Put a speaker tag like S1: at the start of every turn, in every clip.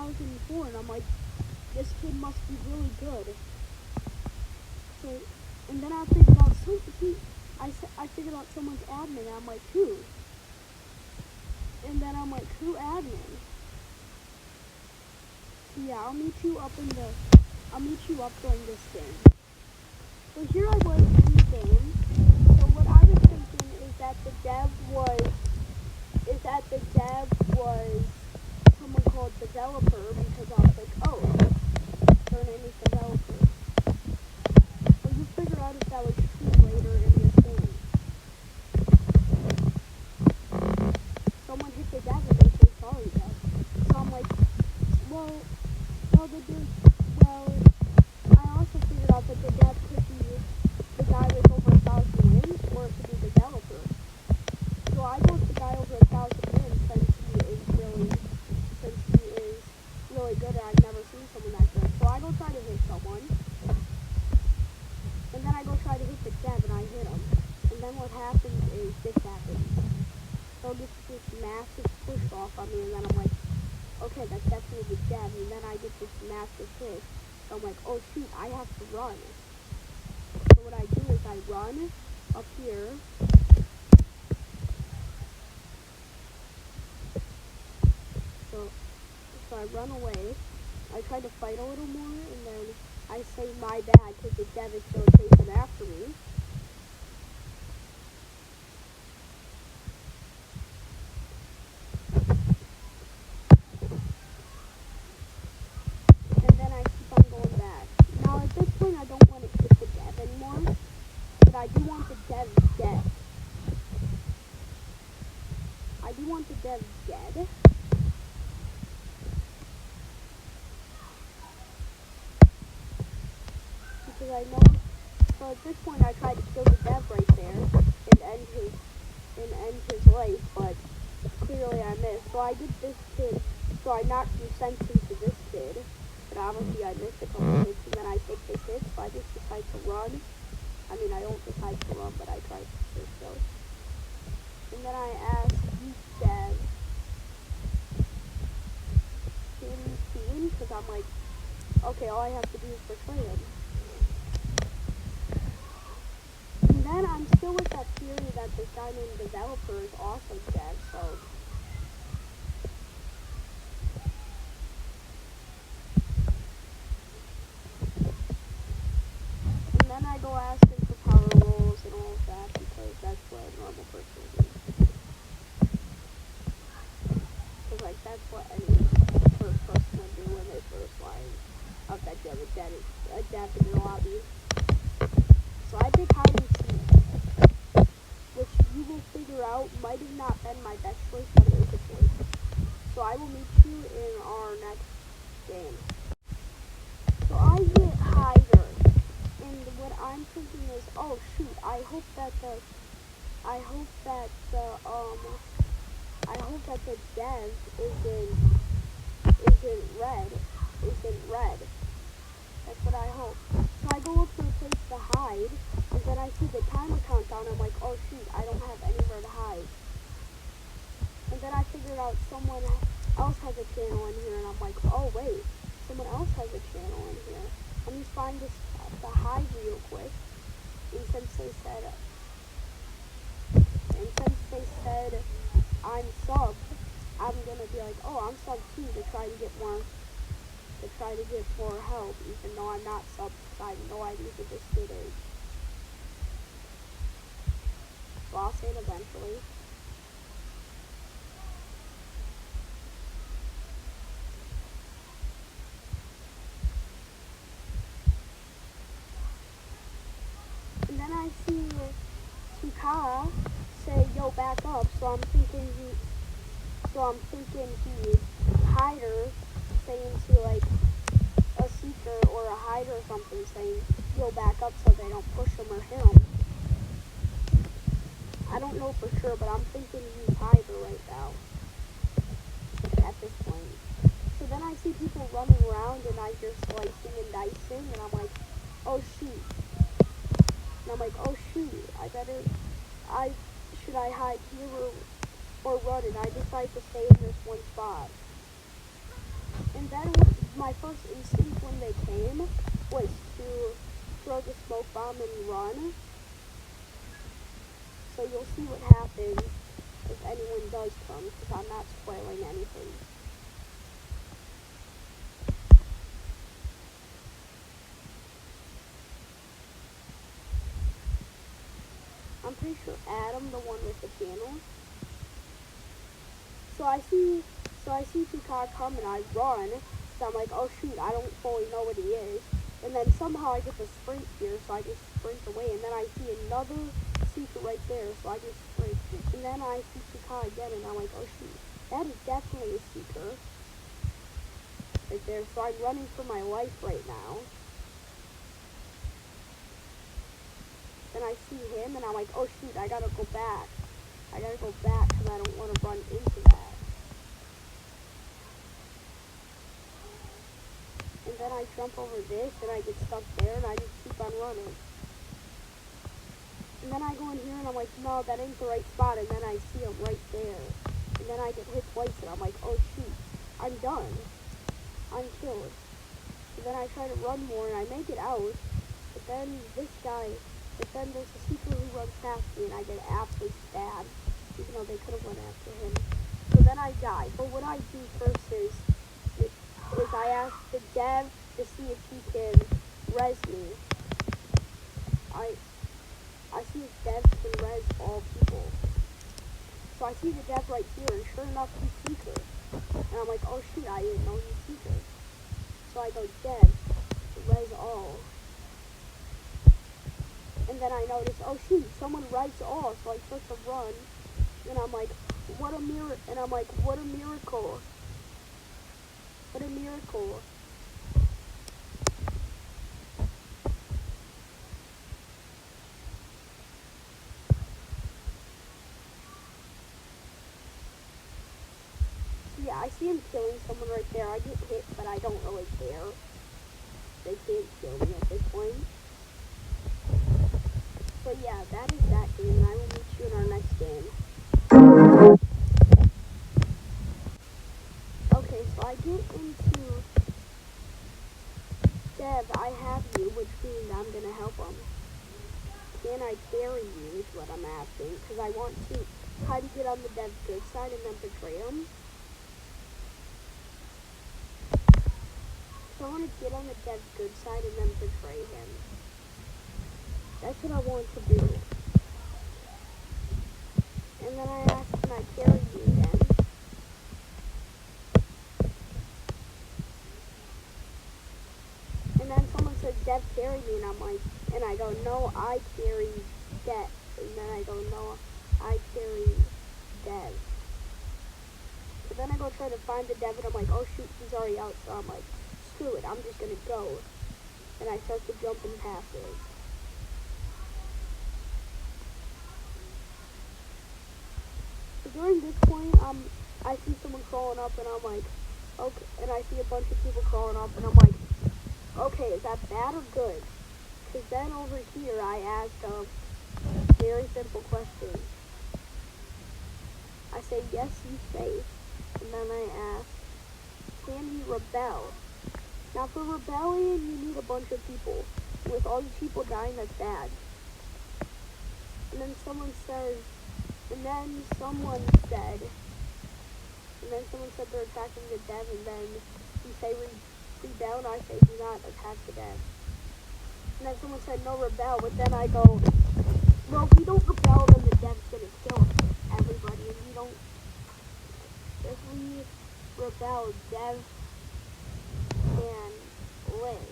S1: 2004, and I'm like, this kid must be really good. So, and then I figured out I figured out someone's admin, and I'm like, who? And then I'm like, who admin? So yeah, I'll meet you up during this game. So here I was in the game. So what I was thinking is that the dev was someone called developer, because I was like, oh, their name is developer. So you figure out if that was true later in this game. Someone hit the dev and they say sorry, dev. So I'm like, well, I also figured out that the dev could be the guy with over 1,000 wins, or it could be the developer. So I go with the guy over 1,000 wins since he is really good, and I've never seen someone that good. So I go try to hit someone, and then I go try to hit the dev, and I hit him. And then what happens is this happens. So gets this massive push off on me, and then I'm like, okay, that's definitely the dev, and then I get this massive hit. So I'm like, oh shoot, I have to run. So what I do is I run up here. So I run away. I try to fight a little more, and then I say my bad because the dev is still chasing after me. And then I keep on going back. Now at this point I don't want to hit the dev anymore, but I do want the dev dead. Because I know, so at this point I tried to kill the dev right there and end his life, but clearly I missed. So I did this kid, so I knocked some sense into this kid, but obviously I missed a couple hits, and then I take this hit, so I just decide to run. I mean, I don't decide to run, but I try to do so. And then I ask, you dev, can you see him? Because I'm like, okay, all I have to do is betray him. And then I'm still with that theory that this guy named developer is also dead, so. And then I go asking for power rolls and all of that, because that's what a normal person would do. Because, like, that's what any first person would do when they first line up that you have a dev in your lobby. So I pick hide and seek, which you will figure out might have not been my best choice, but it is a choice. So I will meet you in our next game. So I get hider, and what I'm thinking is, oh shoot, I hope that the dev isn't red. That's what I hope. So I go up to a place to hide, and then I see the timer countdown. I'm like, oh shoot, I don't have anywhere to hide. And then I figured out someone else has a channel in here, and I'm like, oh wait, someone else has a channel in here. Let me find the hide real quick. And since they said I'm sub, I'm gonna be like, oh, I'm sub too, to try to get more help, even though I'm not sub, because I have no idea who this kid is. So I'll say it eventually. And then I see Sukara say, yo, back up, so I'm thinking he's hider saying to, like, a seeker or a hider or something, saying, yo, back up, so they don't push him or hit him. I don't know for sure, but I'm thinking he's hider right now, at this point. So then I see people running around, and I hear slicing and dicing, and I'm like, oh shoot. And I'm like, oh shoot, should I hide here or run? And I decide to stay in this one spot. And then my first instinct when they came was to throw the smoke bomb and run. So you'll see what happens if anyone does come, because I'm not spoiling anything. I'm pretty sure Adam, the one with the channel. So I see Tukar come and I run. So I'm like, oh shoot, I don't fully know what he is. And then somehow I get the sprint here, so I just sprint away. And then I see another seeker right there, so I just sprint. And then I see Tukar again, and I'm like, oh shoot, that is definitely a seeker right there. So I'm running for my life right now. Then I see him, and I'm like, oh shoot, I gotta go back. I gotta go back, because I don't want to run into that. And then I jump over this, and I get stuck there, and I just keep on running. And then I go in here, and I'm like, no, that ain't the right spot, and then I see him right there. And then I get hit twice, and I'm like, oh shoot, I'm done. I'm killed. And then I try to run more, and I make it out, but then there's a seeker who runs past me, and I get absolutely stabbed, even though they could have went after him. So then I die. But what I do first is I ask the dev to see if he can res me. I see if dev can res all people. So I see the dev right here, and sure enough, he's seeker. And I'm like, oh shoot, I didn't know he's seeker. So I go, dev, res all. And then I notice, oh shoot, someone writes all, so I start to run, and I'm like, what a miracle, what a miracle. Yeah, I see him killing someone right there. I get hit, but I don't really care. They can't kill me at this point. So yeah, that is that game, and I will meet you in our next game. Okay, so I get into Dev, I have you, which means I'm gonna help him. Can I carry you is what I'm asking, because I want to try to get on the Dev's good side and then betray him. So I want to get on the Dev's good side and then betray him. That's what I want to do. And then I ask, can I carry you again? And then someone says, Dev, carry me, and I'm like, and I go, no, I carry Dev. And then I go, no, I carry Dev. So then I go try to find the Dev, and I'm like, oh shoot, he's already out. So I'm like, screw it, I'm just gonna go. And I start to jump and pass it. So during this point, I see someone crawling up, and I'm like, okay, and I see a bunch of people crawling up, and I'm like, okay, is that bad or good? Because then over here, I asked a very simple question. I say, yes, you safe. And then I ask, can you rebel? Now, for rebellion, you need a bunch of people. With all these people dying, that's bad. And then someone says, and then someone said they're attacking the Dev, and then you say rebel, and I say do not attack the Dev. And then someone said no, rebel, but then I go, well, if we don't rebel, then the Dev's gonna kill everybody, and we don't, if we rebel, Dev can live.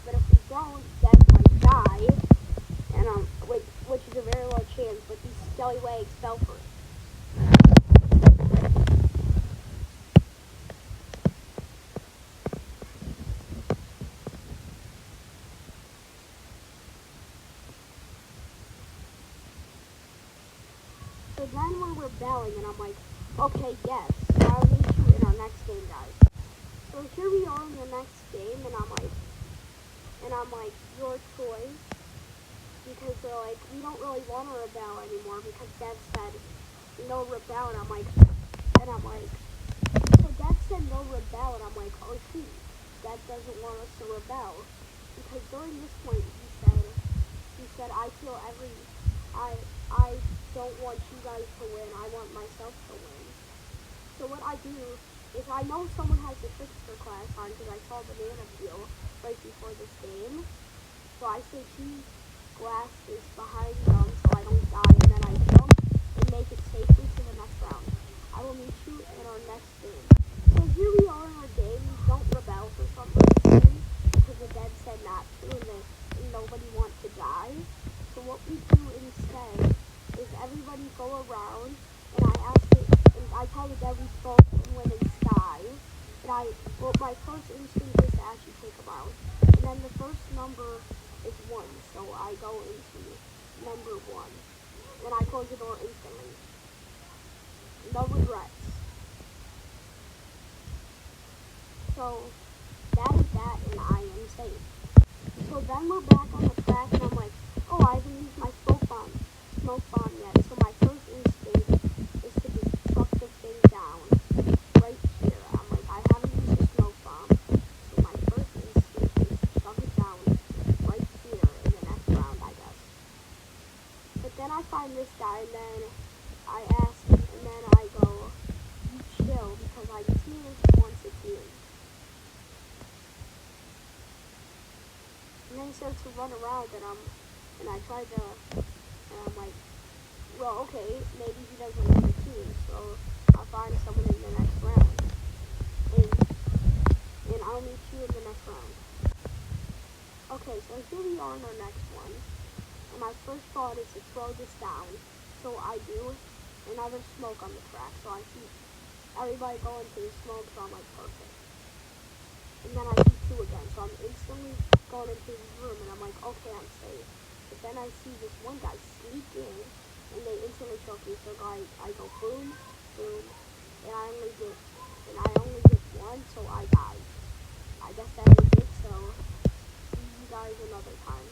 S1: But if we don't, Dev might die, and which is a very low chance, but these scallywags fell for it. So then we're rebelling, and I'm like, okay, yes, so I'll meet you in our next game, guys. So here we are in the next game, and I'm like, your choice, because they're like, we don't really want to rebel anymore, because Dev said, no rebel, and I'm like, so Dev said no rebel, and I'm like, oh shoot, Dad doesn't want us to rebel. Because during this point, he said, I don't want you guys to win, I want myself to win. So what I do is I know someone has a trickster class on because I saw banana peel right before this game. So I say cheese glass is behind them so I don't die, and then I jump and make it safely to the next round. I will meet you in our next game. So here we are in our game. We don't rebel for some reason because the dead said not to, and nobody wants to die. So what we do instead is everybody go around, and I tell the dead we both win in sky. My first instinct is to actually take a round. And then the first number is 1, so I go into number 1. And I close the door instantly. No regrets. So that is that, and I am safe. So then we're back on the track, and I'm like, oh, I haven't used my smoke bomb yet. So my first instinct is to just chuck the thing down right here. I'm like, I haven't used a smoke bomb, so my first instinct is to chuck it down right here in the next round, I guess. But then I find this guy, and then I ask him, and then I go, you chill, because I teamed once a team. And then he starts to run around, and I'm like, well, okay, maybe he doesn't want a team, so I'll find someone in the next round. And I'll meet you in the next round. Okay, so here we are in our next one. And my first thought is to throw this down. So I do, and now there's smoke on the track, so I see everybody going to the smoke, so I'm like, perfect. And then I see 2 again, so I'm instantly going into his room, and I'm like, okay, I'm safe. But then I see this one guy sneak in, and they instantly choke me, so I go boom, boom, and I only get 1, so I die. I guess that is it, so see you guys another time.